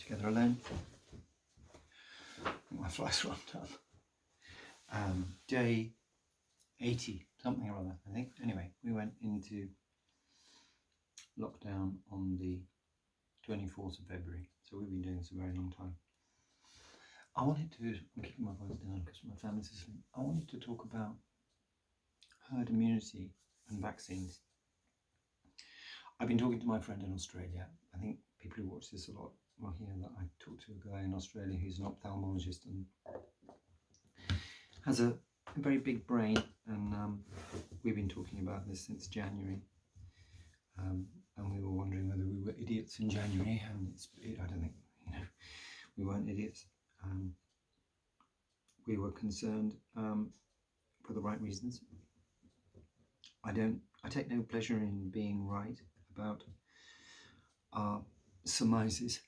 together alone. My flights were undone. Day 80, something or other, I think. Anyway, we went into lockdown on the 24th of February, so we've been doing this a very long time. I'm keeping my voice down because my family's asleep. I wanted to talk about herd immunity and vaccines. I've been talking to my friend in Australia. I think people who watch this a lot will hear that I talked to a guy in Australia who's an ophthalmologist and has a very big brain, and we've been talking about this since January, and we were wondering whether we were idiots in January, and I don't think we weren't idiots. We were concerned for the right reasons. I take no pleasure in being right about our surmises.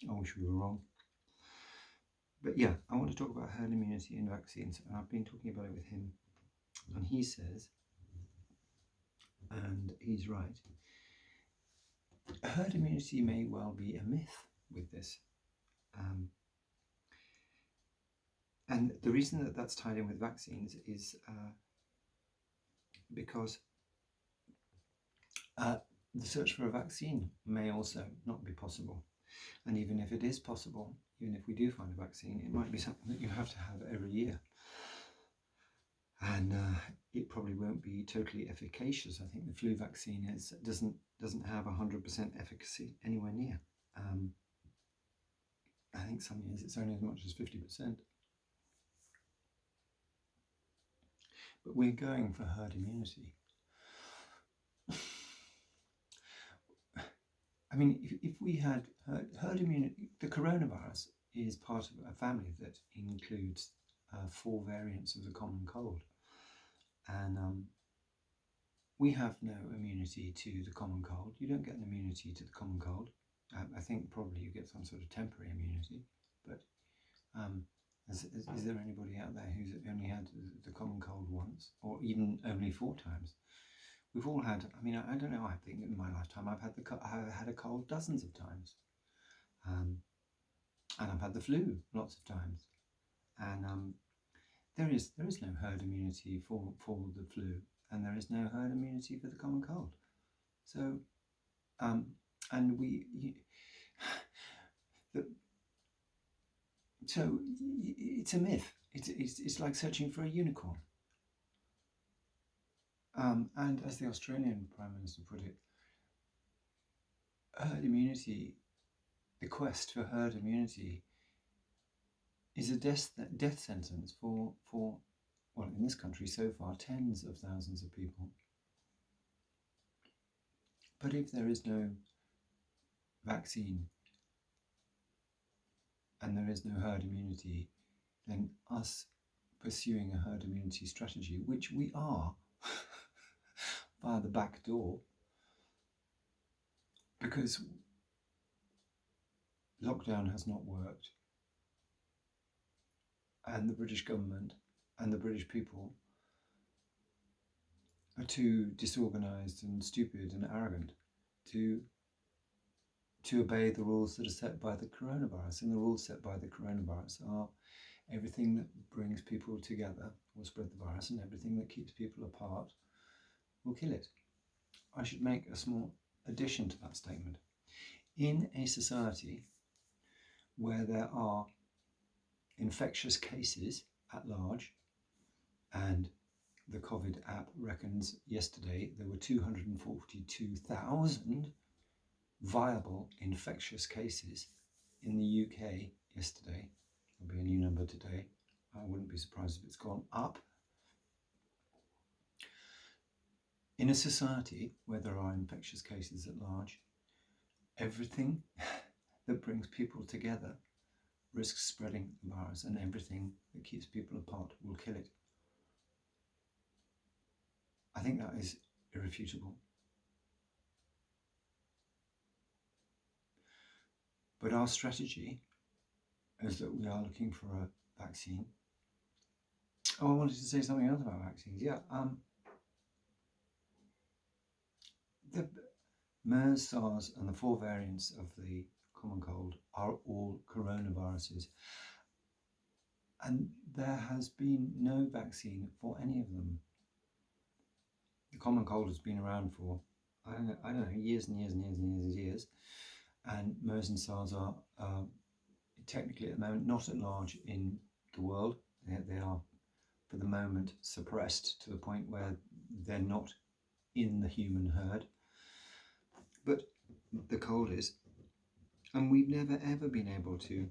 I wish we were wrong. But yeah, I want to talk about herd immunity and vaccines, and I've been talking about it with him, and he says, and he's right, herd immunity may well be a myth with this. And the reason that that's tied in with vaccines is because the search for a vaccine may also not be possible. And even if it is possible, even if we do find a vaccine, it might be something that you have to have every year. And it probably won't be totally efficacious. I think the flu vaccine doesn't have 100% efficacy anywhere near. I think some years it's only as much as 50%. But we're going for herd immunity. I mean, if we had herd immunity, the coronavirus is part of a family that includes 4 variants of the common cold. And we have no immunity to the common cold. You don't get an immunity to the common cold. I think probably you get some sort of temporary immunity. But is there anybody out there who's only had the common cold once, or even only 4 times? We've all had, I mean, I don't know, I think in my lifetime I've had a cold dozens of times. And I've had the flu lots of times. And there is no herd immunity for the flu, and there is no herd immunity for the common cold. So, so it's a myth. It's like searching for a unicorn. And as the Australian Prime Minister put it, herd immunity, the quest for herd immunity, is a death sentence for, well, in this country so far, tens of thousands of people. But if there is no vaccine and there is no herd immunity, then us pursuing a herd immunity strategy, which we are via the back door, because lockdown has not worked, and the British government and the British people are too disorganised and stupid and arrogant to obey the rules that are set by the coronavirus. And the rules set by the coronavirus are everything that brings people together will spread the virus, and everything that keeps people apart will kill it. I should make a small addition to that statement. In a society where there are infectious cases at large, and the COVID app reckons yesterday there were 242,000 viable infectious cases in the UK yesterday. There'll be a new number today. I wouldn't be surprised if it's gone up. In a society where there are infectious cases at large, everything that brings people together risks spreading the virus, and everything that keeps people apart will kill it. I think that is irrefutable. But our strategy is that we are looking for a vaccine. Oh, I wanted to say something else about vaccines. Yeah, the MERS, SARS, and the 4 variants of the common cold are all coronaviruses. And there has been no vaccine for any of them. The common cold has been around for, I don't know, years and years and years and years and years. And MERS and SARS are technically at the moment not at large in the world. They are, for the moment, suppressed to the point where they're not in the human herd. But the cold is. And we've never ever been able to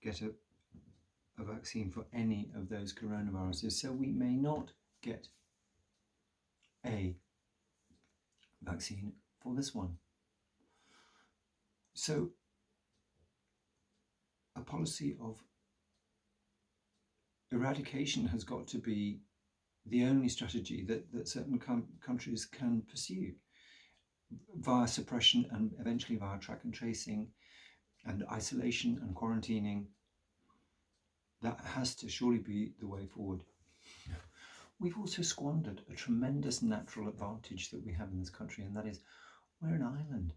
get a vaccine for any of those coronaviruses. So we may not get a vaccine for this one. So a policy of eradication has got to be the only strategy that certain countries can pursue via suppression and eventually via track and tracing and isolation and quarantining. That has to surely be the way forward. We've also squandered a tremendous natural advantage that we have in this country, and that is we're an island.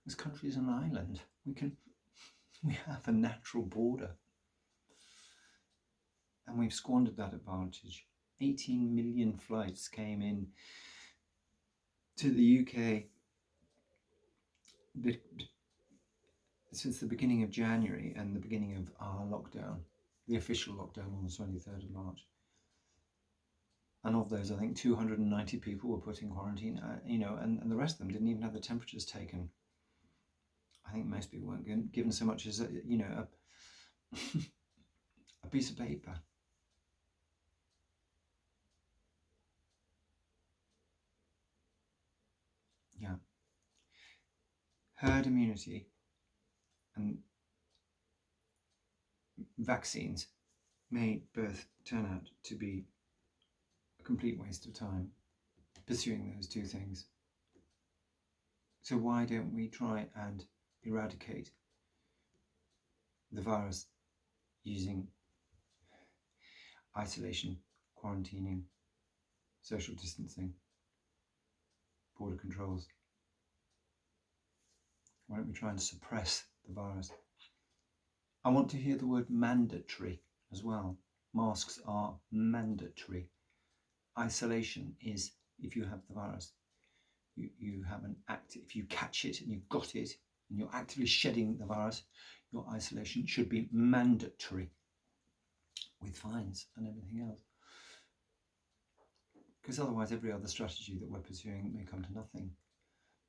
This country is an island. We have a natural border. And we've squandered that advantage. 18 million flights came in to the UK since the beginning of January and the beginning of our lockdown, the official lockdown on the 23rd of March. And of those, I think 290 people were put in quarantine, and the rest of them didn't even have the temperatures taken. I think most people weren't given so much as, a piece of paper. Yeah. Herd immunity and vaccines may both turn out to be a complete waste of time pursuing those two things. So why don't we try and eradicate the virus using isolation, quarantining, social distancing, border controls? Why don't we try and suppress the virus? I want to hear the word mandatory as well. Masks are mandatory. Isolation is if you have the virus. You have an if you catch it and you've got it and you're actively shedding the virus, your isolation should be mandatory with fines and everything else. Because otherwise every other strategy that we're pursuing may come to nothing.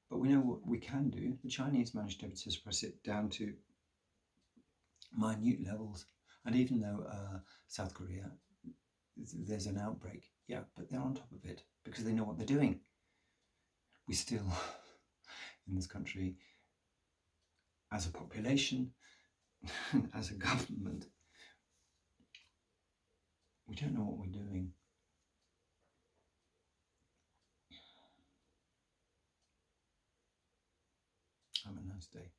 But we know what we can do. The Chinese managed to suppress it down to minute levels. And even though South Korea, there's an outbreak, yeah, but they're on top of it because they know what they're doing. We still, in this country, as a population, as a government, we don't know what we're doing. Have a nice day.